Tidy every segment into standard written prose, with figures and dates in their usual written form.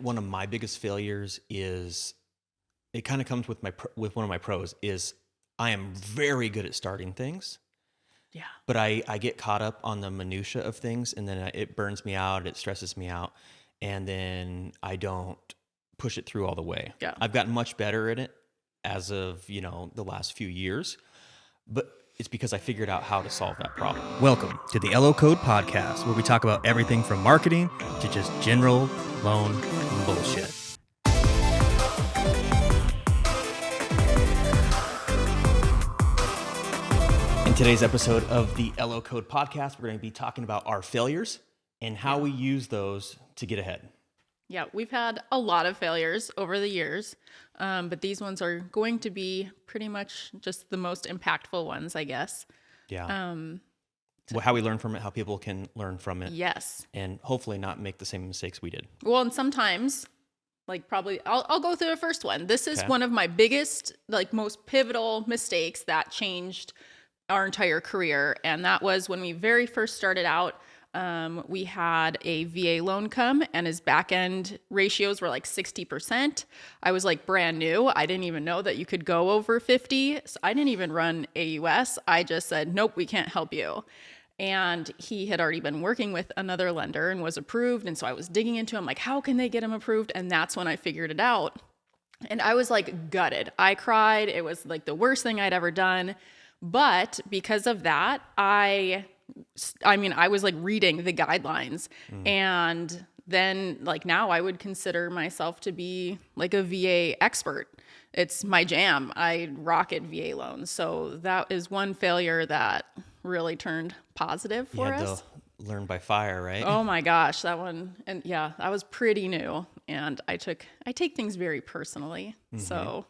one of my biggest failures is it kind of comes with with one of my pros is I am very good at starting things, Yeah. but I get caught up on the minutia of things, and then it burns me out, it stresses me out, and then I don't push it through all the way. Yeah. I've gotten much better at it as of, the last few years, but it's because I figured out how to solve that problem. Welcome to the LO Code Podcast, where we talk about everything from marketing to just general loan bullshit. In today's episode of the LO Code Podcast, we're going to be talking about our failures and how we use those to get ahead. Yeah, we've had a lot of failures over the years, but these ones are going to be pretty much just the most impactful ones, I guess. Yeah. Well, how we learn from it, how people can learn from it. Yes. And hopefully not make the same mistakes we did. Well, and sometimes, probably, I'll go through the first one. This is one of my biggest, most pivotal mistakes that changed our entire career. And that was when we very first started out. We had a VA loan come and his back end ratios were 60%. I was brand new. I didn't even know that you could go over 50. So I didn't even run AUS. I just said, nope, we can't help you. And he had already been working with another lender and was approved. And so I was digging into him, how can they get him approved? And that's when I figured it out. And I was gutted. I cried. It was the worst thing I'd ever done. But because of that, I was reading the guidelines, and then now I would consider myself to be a VA expert. It's my jam. I rocket VA loans. So that is one failure that really turned positive for us. Learn by fire, right? Oh my gosh, that one. And yeah, that was pretty new. And I take things very personally. Mm-hmm. So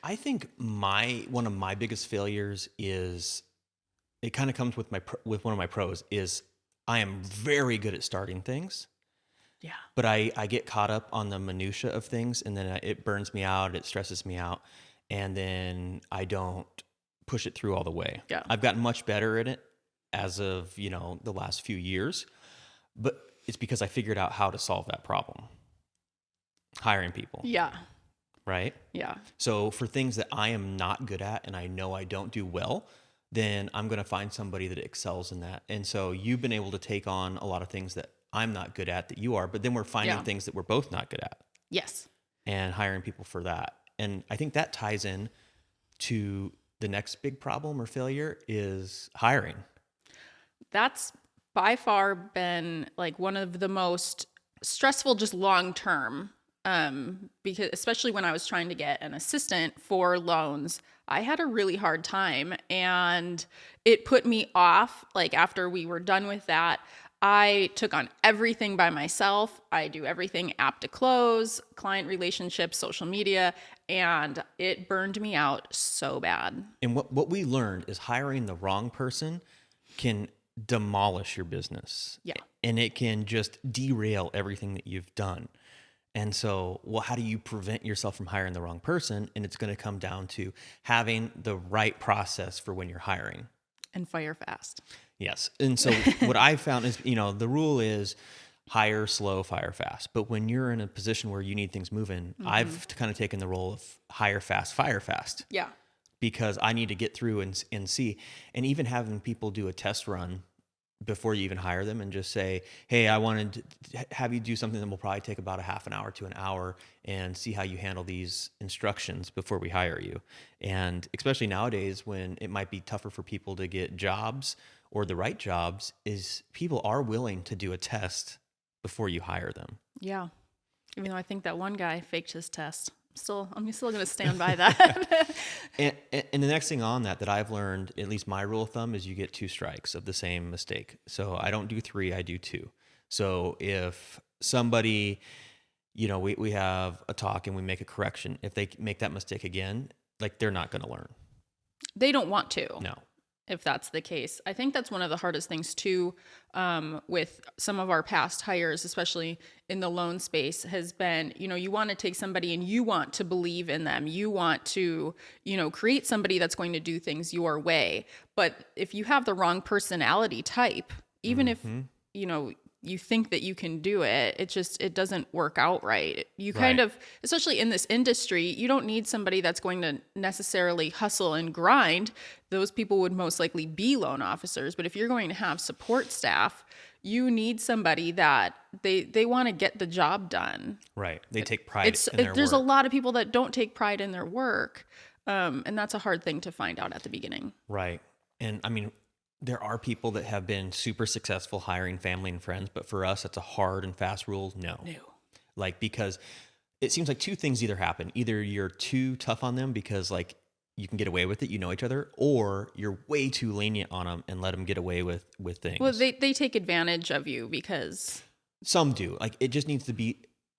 I think one of my biggest failures is it kind of comes with one of my pros is I am very good at starting things. Yeah. But I get caught up on the minutia of things, and then it burns me out, it stresses me out, and then I don't push it through all the way. Yeah. I've gotten much better at it as of, the last few years, but it's because I figured out how to solve that problem. Hiring people. Yeah. Right? Yeah. So for things that I am not good at and I know I don't do well, then I'm going to find somebody that excels in that. And so you've been able to take on a lot of things that I'm not good at that you are, but then we're finding things that we're both not good at. Yes. And hiring people for that. And I think that ties in to the next big problem or failure is hiring. That's by far been one of the most stressful, just long term. Because especially when I was trying to get an assistant for loans, I had a really hard time, and it put me off. After we were done with that, I took on everything by myself. I do everything app to close, client relationships, social media, and it burned me out so bad. And what we learned is hiring the wrong person can demolish your business. Yeah. And it can just derail everything that you've done. And so, how do you prevent yourself from hiring the wrong person? And it's going to come down to having the right process for when you're hiring. And fire fast. Yes. And so what I found is, the rule is hire slow, fire fast. But when you're in a position where you need things moving, I've kind of taken the role of hire fast, fire fast. Yeah. Because I need to get through and see. And even having people do a test run before you even hire them and just say, hey, I wanted to have you do something that will probably take about a half an hour to an hour and see how you handle these instructions before we hire you. And especially nowadays when it might be tougher for people to get jobs or the right jobs, is people are willing to do a test before you hire them. Yeah. Even though I think that one guy faked his test. I'm still going to stand by that. and the next thing on that I've learned, at least my rule of thumb, is you get 2 strikes of the same mistake. So I don't do 3, I do 2. So if somebody, we have a talk and we make a correction, if they make that mistake again, they're not going to learn. They don't want to. No. If that's the case. I think that's one of the hardest things too, with some of our past hires, especially in the loan space, has been, you want to take somebody and you want to believe in them. You want to, create somebody that's going to do things your way. But if you have the wrong personality type, even if, you think that you can do it. It doesn't work out right. You kind Right. of, especially in this industry, you don't need somebody that's going to necessarily hustle and grind. Those people would most likely be loan officers. But if you're going to have support staff, you need somebody that they want to get the job done. Right. They take pride in their There's a work. lot of people that don't take pride in their work. And that's a hard thing to find out at the beginning. Right. And I mean, there are people that have been super successful hiring family and friends, but for us, that's a hard and fast rule. No. Like, because it seems like two things either happen. Either you're too tough on them because like you can get away with it, you know each other, or you're way too lenient on them and let them get away with things. Well, they take advantage of you because Some do. Like, it just needs to be,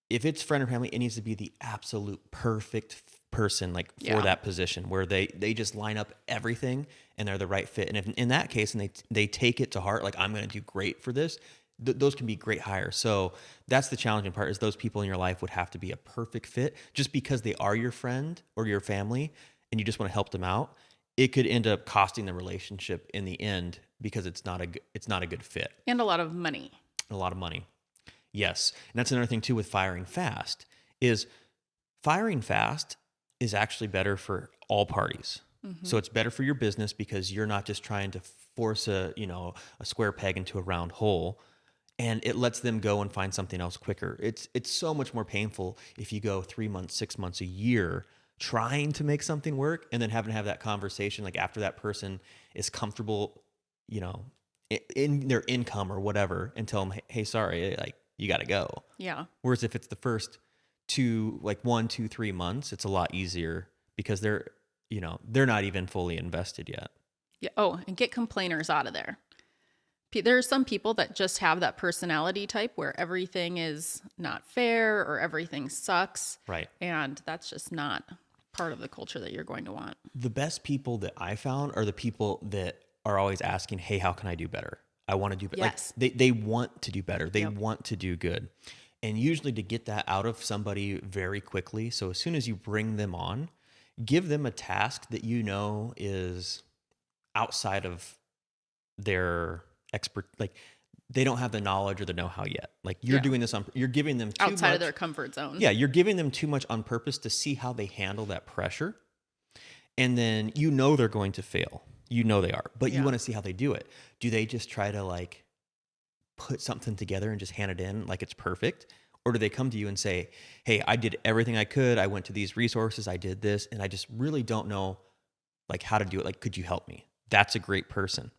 if it's friend or family, it needs to be the absolute perfect person like for Yeah. that position where they just line up everything and they're the right fit. And if in that case, and they take it to heart, like, I'm going to do great for this, those can be great hires. So that's the challenging part, is those people in your life would have to be a perfect fit. Just because they are your friend or your family and you just want to help them out, it could end up costing the relationship in the end because it's not a good fit. and a lot of money. A lot of money. Yes. And that's another thing too with firing fast, is firing fast is actually better for all parties. So it's better for your business because you're not just trying to force a square peg into a round hole, and it lets them go and find something else quicker. It's so much more painful if you go 3 months, 6 months, a year trying to make something work and then having to have that conversation like after that person is comfortable, in their income or whatever, and tell them, hey, sorry, like, you got to go. Yeah. Whereas if it's the first 1, 2, 3 months, it's a lot easier because they're not even fully invested yet. Yeah. Oh, and get complainers out of there. There are some people that just have that personality type where everything is not fair or everything sucks. Right. And that's just not part of the culture that you're going to want. The best people that I found are the people that are always asking, hey, how can I do better? I want to do better. Yes. Like, they want to do better. They Yep. want to do good. And usually to get that out of somebody very quickly. So as soon as you bring them on, give them a task that is outside of their expert. Like, they don't have the knowledge or the know-how yet. Like, you're Yeah. doing this you're giving them too Outside much. of their comfort zone. Yeah, you're giving them too much on purpose to see how they handle that pressure. And then they're going to fail. They are. But you Yeah. want to see how they do it. Do they just try to like put something together and just hand it in like it's perfect? Or do they come to you and say, hey, I did everything I could. I went to these resources. I did this. And I just really don't know like how to do it. Like, could you help me? That's a great person.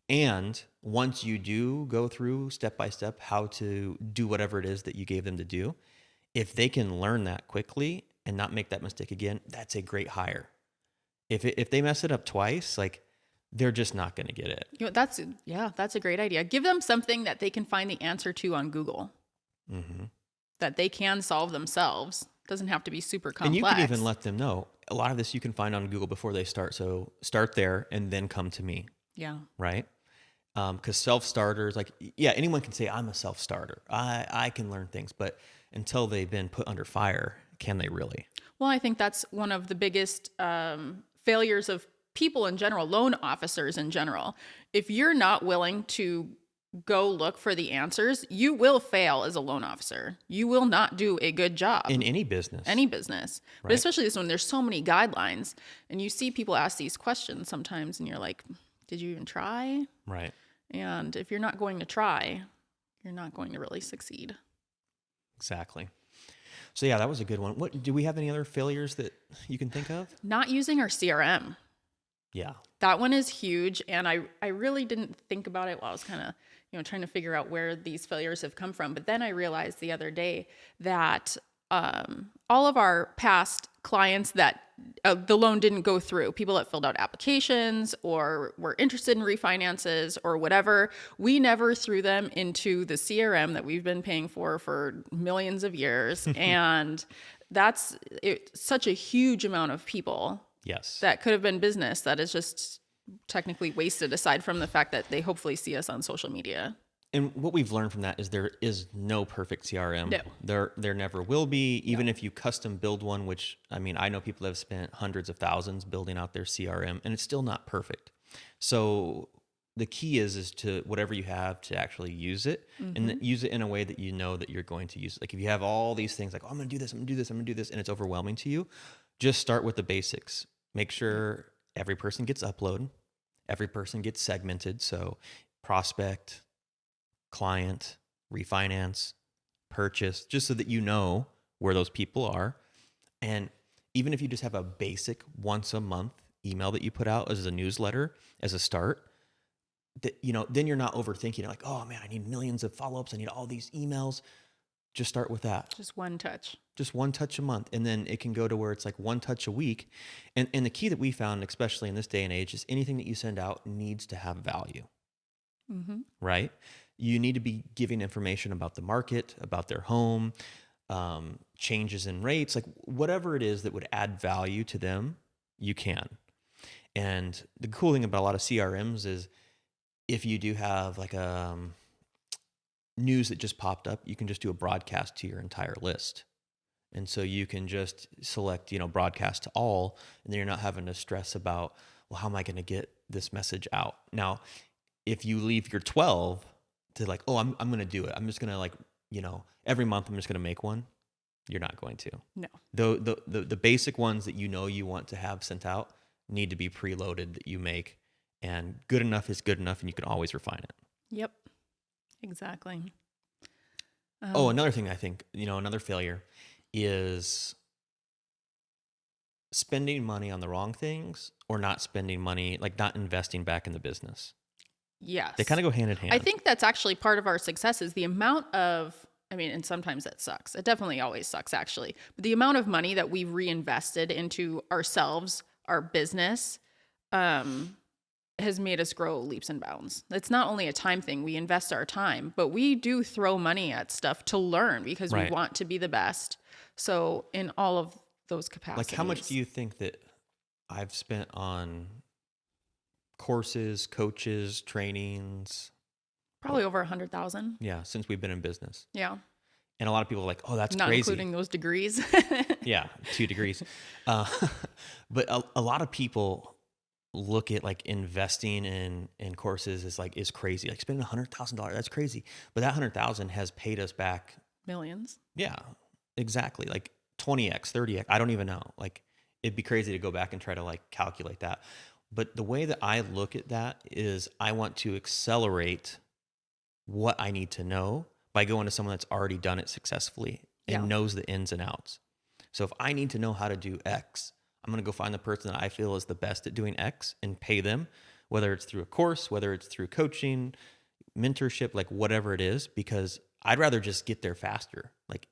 And once you do go through step by step how to do whatever it is that you gave them to do, if they can learn that quickly and not make that mistake again, that's a great hire. If they mess it up twice, like, they're just not going to get it. That's a great idea. Give them something that they can find the answer to on Google that they can solve themselves. Doesn't have to be super complex. And you can even let them know, a lot of this you can find on Google before they start. So start there and then come to me. Yeah. Right? Because self-starters, like, yeah, anyone can say, I'm a self-starter. I can learn things. But until they've been put under fire, can they really? Well, I think that's one of the biggest failures of people in general, loan officers in general. If you're not willing to go look for the answers, you will fail as a loan officer. You will not do a good job. In any business. But especially this one, there's so many guidelines. And you see people ask these questions sometimes and you're like, did you even try? Right. And if you're not going to try, you're not going to really succeed. Exactly. So yeah, that was a good one. Do we have any other failures that you can think of? Not using our CRM. Yeah. That one is huge. And I really didn't think about it while I was kind of, trying to figure out where these failures have come from. But then I realized the other day that all of our past clients that the loan didn't go through, people that filled out applications or were interested in refinances or whatever, we never threw them into the CRM that we've been paying for millions of years. And that's such a huge amount of people. Yes. That could have been business that is just technically wasted, aside from the fact that they hopefully see us on social media. And what we've learned from that is there is no perfect CRM. No. There never will be, even if you custom build one, which, I mean, I know people have spent hundreds of thousands building out their CRM, and it's still not perfect. So the key is to whatever you have to actually use it, and use it in a way that you know that you're going to use it. Like if you have all these things like, oh, I'm going to do this, I'm going to do this, I'm going to do this, and it's overwhelming to you, just start with the basics. Make sure every person gets uploaded, every person gets segmented. So prospect, client, refinance, purchase, just so that you know where those people are. And even if you just have a basic once a month email that you put out as a newsletter as a start, that, you know, then you're not overthinking it, like, oh man, I need millions of follow-ups, I need all these emails. Just start with that. Just one touch. Just one touch a month. And then it can go to where it's like one touch a week. And the key that we found, especially in this day and age, is anything that you send out needs to have value, right? You need to be giving information about the market, about their home, changes in rates, like whatever it is that would add value to them, you can. And the cool thing about a lot of CRMs is if you do have like news that just popped up, you can just do a broadcast to your entire list. And so you can just select, you know, broadcast to all, and then you're not having to stress about, well, how am I going to get this message out? Now, if you leave your 12 to like, oh, I'm going to do it, I'm just going to like, you know, every month I'm just going to make one, you're not going to. No. The basic ones that you know you want to have sent out need to be preloaded that you make, and good enough is good enough, and you can always refine it. Yep. Exactly. Another thing I think, you know, another failure is spending money on the wrong things, or not spending money, like not investing back in the business. Yes. They kind of go hand in hand. I think that's actually part of our success is the amount of, I mean, and sometimes that sucks. It definitely always sucks, actually. But the amount of money that we've reinvested into ourselves, our business, has made us grow leaps and bounds. It's not only a time thing. We invest our time, but we do throw money at stuff to learn because we want to be the best. So in all of those capacities. Like how much do you think that I've spent on courses, coaches, trainings? Probably over 100,000. Yeah, since we've been in business. Yeah. And a lot of people are like, oh, that's not crazy. Including those degrees. Yeah, 2 degrees. But a lot of people look at like investing in courses is crazy. Like spending $100,000, that's crazy. But that 100,000 has paid us back millions. Yeah, exactly. Like 20x, 30x. I don't even know. Like it'd be crazy to go back and try to like calculate that. But the way that I look at that is I want to accelerate what I need to know by going to someone that's already done it successfully and knows the ins and outs. So if I need to know how to do X, I'm going to go find the person that I feel is the best at doing X and pay them, whether it's through a course, whether it's through coaching, mentorship, like whatever it is, because I'd rather just get there faster. Like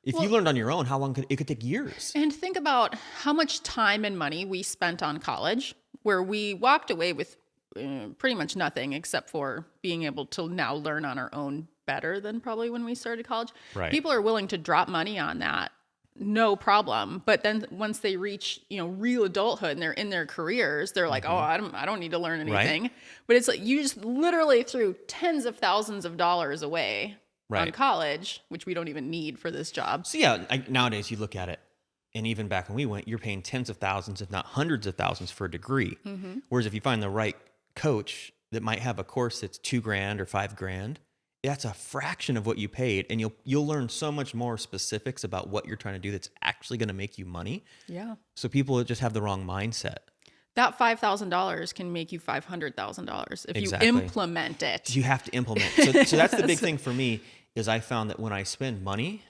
if you learned on your own, how long could it take years? And think about how much time and money we spent on college, where we walked away with pretty much nothing except for being able to now learn on our own better than probably when we started college. Right. People are willing to drop money on that. No problem. But then once they reach, real adulthood and they're in their careers, they're like, oh, I don't need to learn anything. Right. But it's like you just literally threw tens of thousands of dollars away on college, which we don't even need for this job. So nowadays you look at it, and even back when we went, you're paying tens of thousands, if not hundreds of thousands for a degree. Mm-hmm. Whereas if you find the right coach that might have a course that's $2,000 or $5,000, that's a fraction of what you paid, and you'll learn so much more specifics about what you're trying to do that's actually going to make you money. Yeah. So people just have the wrong mindset. That $5,000 can make you $500,000 if you implement it. You have to implement. So that's the big thing for me is I found that when I spend money,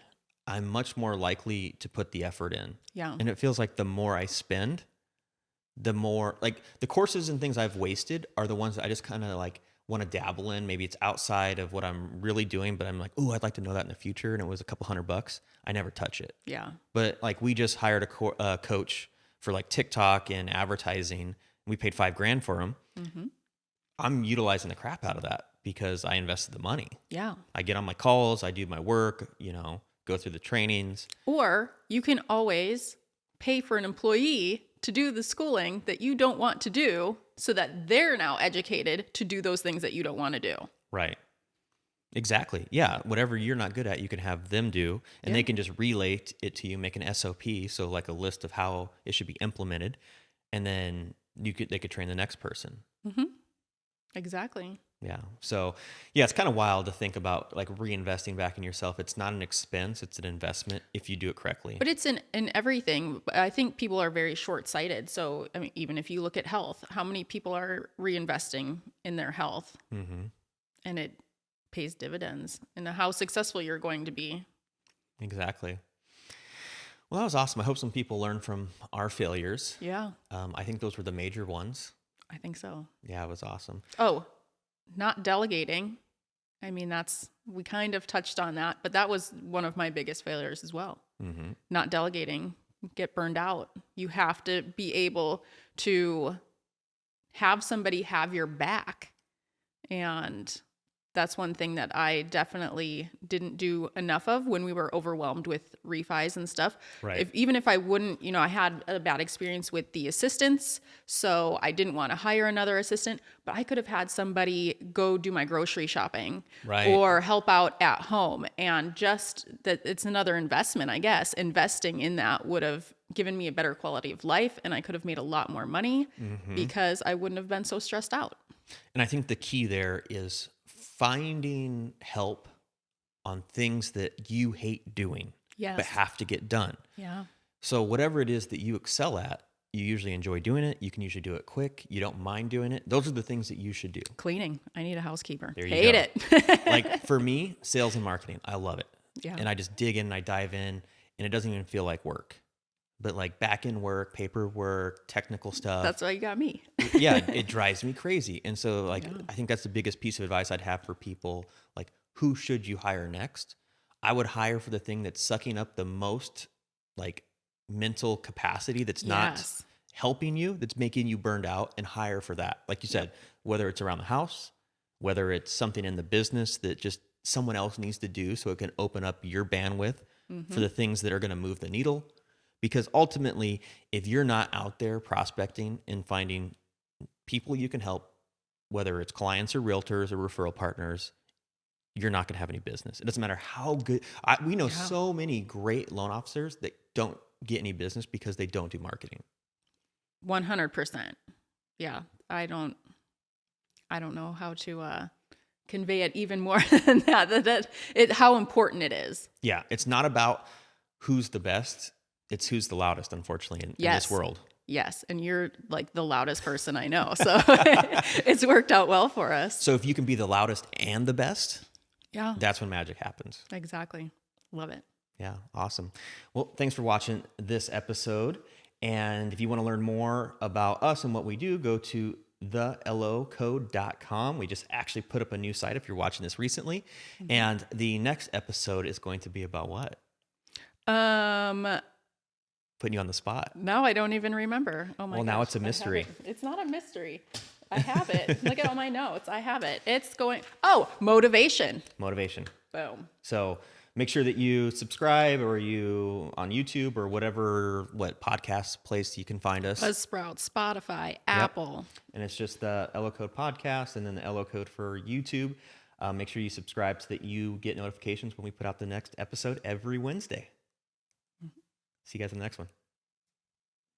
I'm much more likely to put the effort in. Yeah. And it feels like the more I spend, the more like the courses and things I've wasted are the ones that I just kind of like want to dabble in. Maybe it's outside of what I'm really doing, but I'm like, oh, I'd like to know that in the future. And it was a couple $100. I never touch it. Yeah. But like we just hired a coach for like TikTok and advertising. We paid $5,000 for him. Mm-hmm. I'm utilizing the crap out of that because I invested the money. Yeah. I get on my calls. I do my work, go through the trainings. Or you can always pay for an employee to do the schooling that you don't want to do so that they're now educated to do those things that you don't want to do. Right. Exactly. Yeah. Whatever you're not good at, you can have them do, and they can just relay it to you, make an SOP. So like a list of how it should be implemented. And then they could train the next person. Mm-hmm. Exactly. Yeah. So yeah, it's kind of wild to think about like reinvesting back in yourself. It's not an expense, it's an investment if you do it correctly. But it's in everything. I think people are very short-sighted. So, I mean, even if you look at health, how many people are reinvesting in their health? And it pays dividends and how successful you're going to be. Exactly. Well, that was awesome. I hope some people learn from our failures. Yeah, I think those were the major ones. I think so. Yeah, it was awesome. Oh, not delegating. I mean, we kind of touched on that, but that was one of my biggest failures as well. Not delegating, get burned out. You have to be able to have somebody have your back. And that's one thing that I definitely didn't do enough of when we were overwhelmed with refis and stuff. Right. Even if I wouldn't, I had a bad experience with the assistants, so I didn't want to hire another assistant, but I could have had somebody go do my grocery shopping or help out at home. And just that it's another investment, I guess. Investing in that would have given me a better quality of life, and I could have made a lot more money because I wouldn't have been so stressed out. And I think the key there is finding help on things that you hate doing, but have to get done. Yeah. So whatever it is that you excel at, you usually enjoy doing it. You can usually do it quick. You don't mind doing it. Those are the things that you should do. Cleaning. I need a housekeeper. There you Hate go. it. Like for me, sales and marketing, I love it. Yeah. And I just dig in and I dive in and it doesn't even feel like work. But like back end work, paperwork, technical stuff. That's why you got me. Yeah, it drives me crazy. And so like I think that's the biggest piece of advice I'd have for people. Like, who should you hire next? I would hire for the thing that's sucking up the most like mental capacity that's not helping you, that's making you burned out, and hire for that. Like you said, whether it's around the house, whether it's something in the business that just someone else needs to do so it can open up your bandwidth for the things that are going to move the needle. Because ultimately, if you're not out there prospecting and finding people you can help, whether it's clients or realtors or referral partners, you're not going to have any business. It doesn't matter how good. We know so many great loan officers that don't get any business because they don't do marketing. 100%. Yeah. I don't know how to convey it even more than that. How important it is. Yeah. It's not about who's the best. It's who's the loudest, unfortunately, in this world. Yes. And you're like the loudest person I know. So it's worked out well for us. So if you can be the loudest and the best, yeah, that's when magic happens. Exactly. Love it. Yeah. Awesome. Well, thanks for watching this episode. And if you want to learn more about us and what we do, go to thelocode.com. We just actually put up a new site if you're watching this recently. And the next episode is going to be about what? Putting you on the spot. Now I don't even remember. Oh my gosh. Well, now it's a mystery. It's not a mystery. I have it. Look at all my notes. I have it. It's motivation. Motivation. Boom. So make sure that you subscribe, or you on YouTube or what podcast place you can find us. Buzzsprout, Spotify, Apple. And it's just the LO Code podcast and then the LO Code for YouTube. Make sure you subscribe so that you get notifications when we put out the next episode every Wednesday. See you guys in the next one.